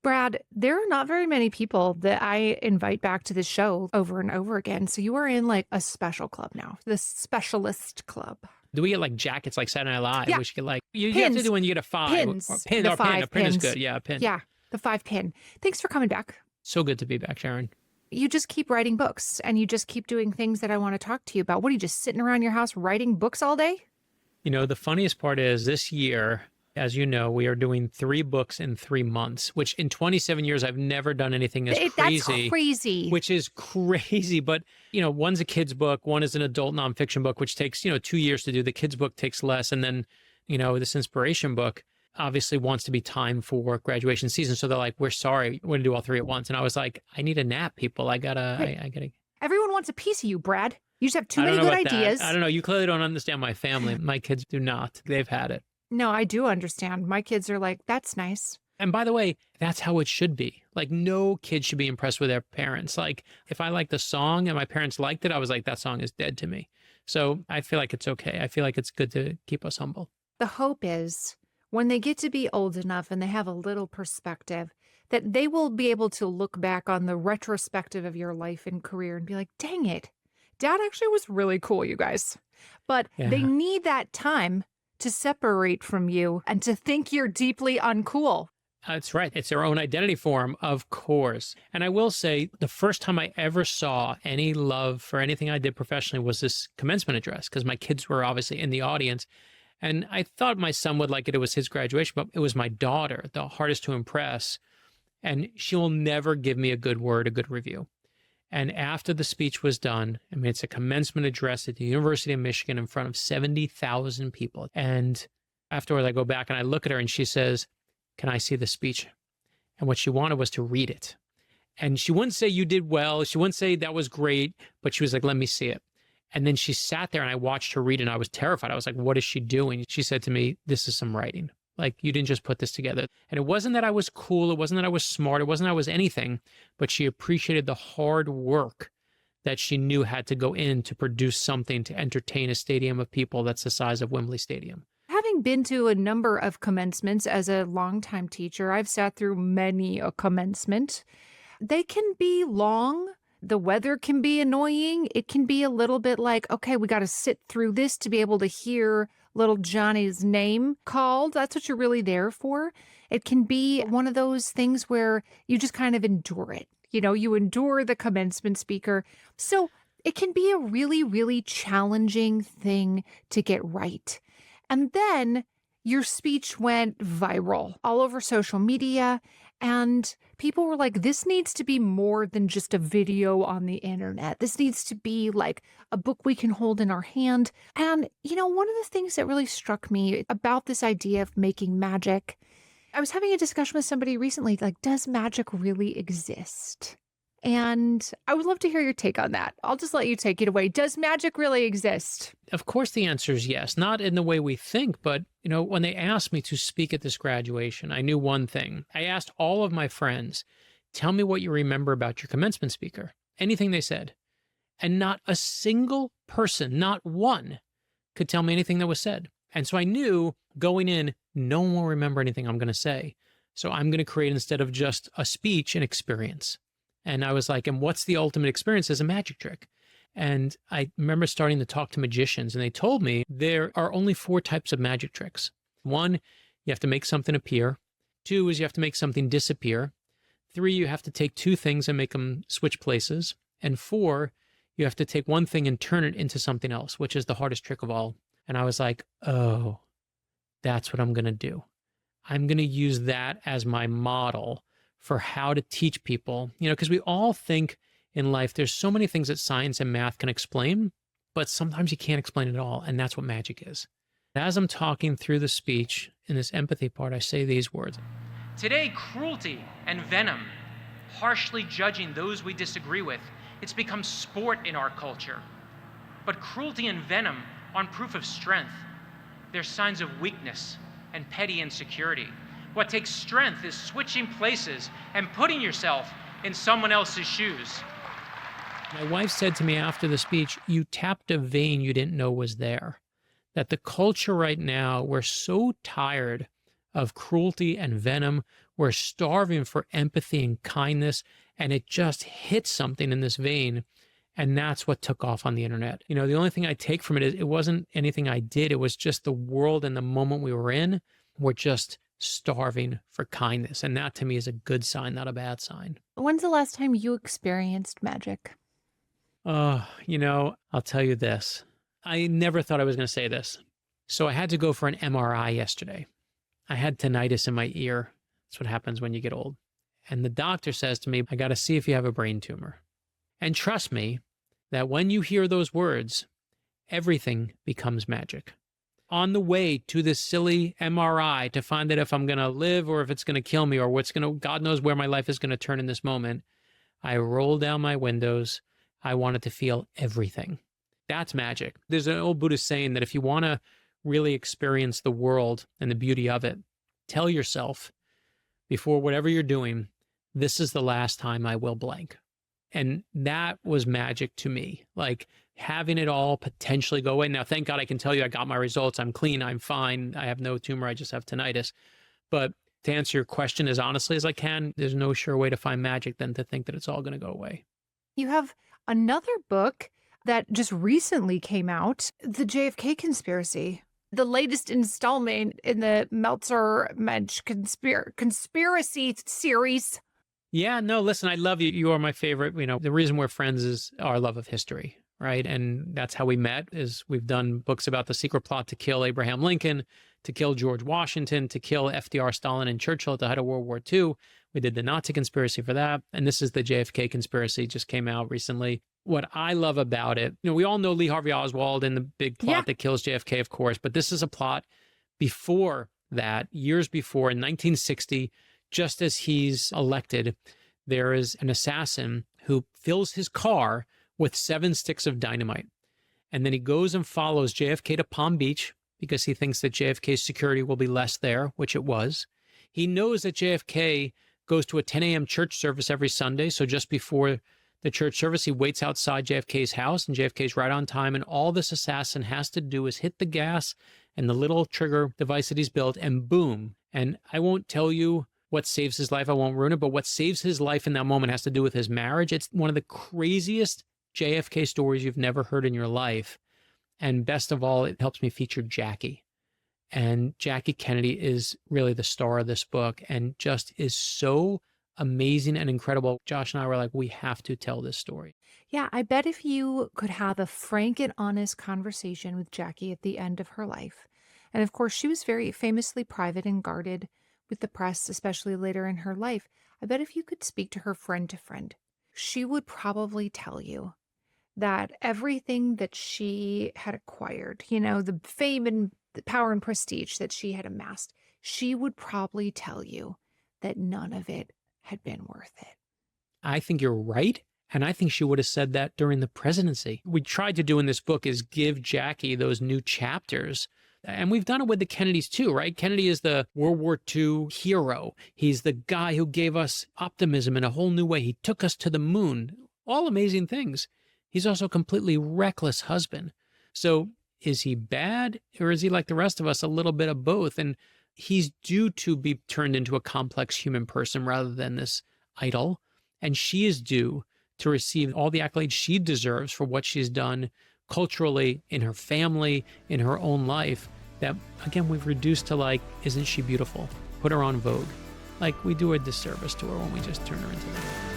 Brad, there are not very many people that I invite back to the show over and over again. So you are in like a special club now, the specialist club. Do we get like jackets like Saturday Night Live? Yeah. We should get like, you have to Pins. do when you get a 5. Pins. Or pin, The or pin. 5 A pin is pins. good. Yeah, a pin. Yeah. The 5 pin. Thanks for coming back. So good to be back, Sharon. You just keep writing books and you just keep doing things that I want to talk to you about. What are you just sitting around your house writing books all day? You know, the funniest part is this year, as you know, we are doing 3 books in 3 months, which in 27 years, I've never done anything as crazy. That's crazy. Which is crazy. But, you know, one's a kid's book. One is an adult nonfiction book, which takes, 2 years to do. The kid's book takes less. And then, this inspiration book obviously wants to be timed for graduation season. So they're like, we're sorry, we're going to do all 3 at once. And I was like, I need a nap, people. I gotta. Everyone wants a piece of you, Brad. You just have too I don't many know good about ideas. that. I don't know. You clearly don't understand my family. My kids do not. They've had it. No, I do understand. My kids are like, that's nice. And by the way, that's how it should be. Like, no kid should be impressed with their parents. Like, if I liked the song and my parents liked it, I was like, that song is dead to me. So I feel like it's okay. I feel like it's good to keep us humble. The hope is when they get to be old enough and they have a little perspective, that they will be able to look back on the retrospective of your life and career and be like, dang it, Dad actually was really cool, you guys. But they need that time to separate from you and to think you're deeply uncool. That's right. It's their own identity form, of course. And I will say the first time I ever saw any love for anything I did professionally was this commencement address, because my kids were obviously in the audience. And I thought my son would like it. It was his graduation, but it was my daughter, the hardest to impress. And she will never give me a good word, a good review. And after the speech was done, I mean, it's a commencement address at the University of Michigan in front of 70,000 people. And afterwards, I go back and I look at her and she says, can I see the speech? And what she wanted was to read it. And she wouldn't say you did well. She wouldn't say that was great, but she was like, let me see it. And then she sat there and I watched her read it and I was terrified. I was like, what is she doing? She said to me, this is some writing. Like, you didn't just put this together. And it wasn't that I was cool. It wasn't that I was smart. It wasn't that I was anything, but she appreciated the hard work that she knew had to go in to produce something to entertain a stadium of people that's the size of Wembley Stadium. Having been to a number of commencements as a longtime teacher, I've sat through many a commencement. They can be long. The weather can be annoying. It can be a little bit like, okay, we got to sit through this to be able to hear little Johnny's name called. That's what you're really there for. It can be one of those things where you just kind of endure it. You endure the commencement speaker. So it can be a really, really challenging thing to get right. And then your speech went viral all over social media. And people were like, this needs to be more than just a video on the internet. This needs to be like a book we can hold in our hand. And, one of the things that really struck me about this idea of making magic, I was having a discussion with somebody recently, like, does magic really exist? And I would love to hear your take on that. I'll just let you take it away. Does magic really exist? Of course, the answer is yes. Not in the way we think, but, when they asked me to speak at this graduation, I knew one thing. I asked all of my friends, tell me what you remember about your commencement speaker. Anything they said. And not a single person, not one, could tell me anything that was said. And so I knew going in, no one will remember anything I'm going to say. So I'm going to create, instead of just a speech, an experience. And I was like, and what's the ultimate experience as a magic trick? And I remember starting to talk to magicians, and they told me there are only 4 types of magic tricks. 1, you have to make something appear. 2 is you have to make something disappear. 3, you have to take 2 things and make them switch places. And 4, you have to take one thing and turn it into something else, which is the hardest trick of all. And I was like, oh, that's what I'm going to do. I'm going to use that as my model for how to teach people, because we all think in life, there's so many things that science and math can explain, but sometimes you can't explain it all. And that's what magic is. As I'm talking through the speech in this empathy part, I say these words. Today, cruelty and venom, harshly judging those we disagree with, it's become sport in our culture. But cruelty and venom aren't proof of strength. They're signs of weakness and petty insecurity. What takes strength is switching places and putting yourself in someone else's shoes. My wife said to me after the speech, you tapped a vein you didn't know was there. That the culture right now, we're so tired of cruelty and venom. We're starving for empathy and kindness, and it just hit something in this vein. And that's what took off on the internet. You know, the only thing I take from it is it wasn't anything I did. It was just the world and the moment we were in. We're just starving for kindness. And that to me is a good sign, not a bad sign. When's the last time you experienced magic? I'll tell you this. I never thought I was going to say this. So I had to go for an MRI yesterday. I had tinnitus in my ear. That's what happens when you get old. And the doctor says to me, I got to see if you have a brain tumor. And trust me that when you hear those words, everything becomes magic. On the way to this silly MRI to find out if I'm going to live or if it's going to kill me or God knows where my life is going to turn in this moment, I rolled down my windows. I wanted to feel everything. That's magic. There's an old Buddhist saying that if you want to really experience the world and the beauty of it, tell yourself before whatever you're doing, this is the last time I will blank. And that was magic to me, like having it all potentially go away. Now, thank God I can tell you I got my results. I'm clean. I'm fine. I have no tumor. I just have tinnitus. But to answer your question as honestly as I can, there's no sure way to find magic than to think that it's all going to go away. You have another book that just recently came out, The JFK Conspiracy, the latest installment in the Meltzer conspiracy series. Yeah, no, listen, I love you. You are my favorite. You know, the reason we're friends is our love of history, right? And that's how we met is we've done books about the secret plot to kill Abraham Lincoln, to kill George Washington, to kill FDR, Stalin, and Churchill at the height of World War II. We did the Nazi conspiracy for that. And this is the JFK conspiracy, just came out recently. What I love about it, we all know Lee Harvey Oswald and the big plot that kills JFK, of course, but this is a plot before that, years before, in 1960, just as he's elected, there is an assassin who fills his car with 7 sticks of dynamite. And then he goes and follows JFK to Palm Beach because he thinks that JFK's security will be less there, which it was. He knows that JFK goes to a 10 a.m. church service every Sunday. So just before the church service, he waits outside JFK's house, and JFK's right on time. And all this assassin has to do is hit the gas and the little trigger device that he's built, and boom. And I won't tell you what saves his life. I won't ruin it. But what saves his life in that moment has to do with his marriage. It's one of the craziest JFK stories you've never heard in your life. And best of all, it helps me feature Jackie. And Jackie Kennedy is really the star of this book and just is so amazing and incredible. Josh and I were like, we have to tell this story. Yeah, I bet if you could have a frank and honest conversation with Jackie at the end of her life, and of course, she was very famously private and guarded with the press, especially later in her life. I bet if you could speak to her friend to friend, she would probably tell you that everything that she had acquired, the fame and the power and prestige that she had amassed, she would probably tell you that none of it had been worth it. I think you're right. And I think she would have said that during the presidency. We tried to do in this book is give Jackie those new chapters. And we've done it with the Kennedys too, right? Kennedy is the World War II hero. He's the guy who gave us optimism in a whole new way. He took us to the moon. All amazing things. He's also a completely reckless husband. So is he bad, or is he like the rest of us, a little bit of both? And he's due to be turned into a complex human person rather than this idol. And she is due to receive all the accolades she deserves for what she's done culturally, in her family, in her own life, that, again, we've reduced to like, isn't she beautiful? Put her on Vogue. Like, we do a disservice to her when we just turn her into that.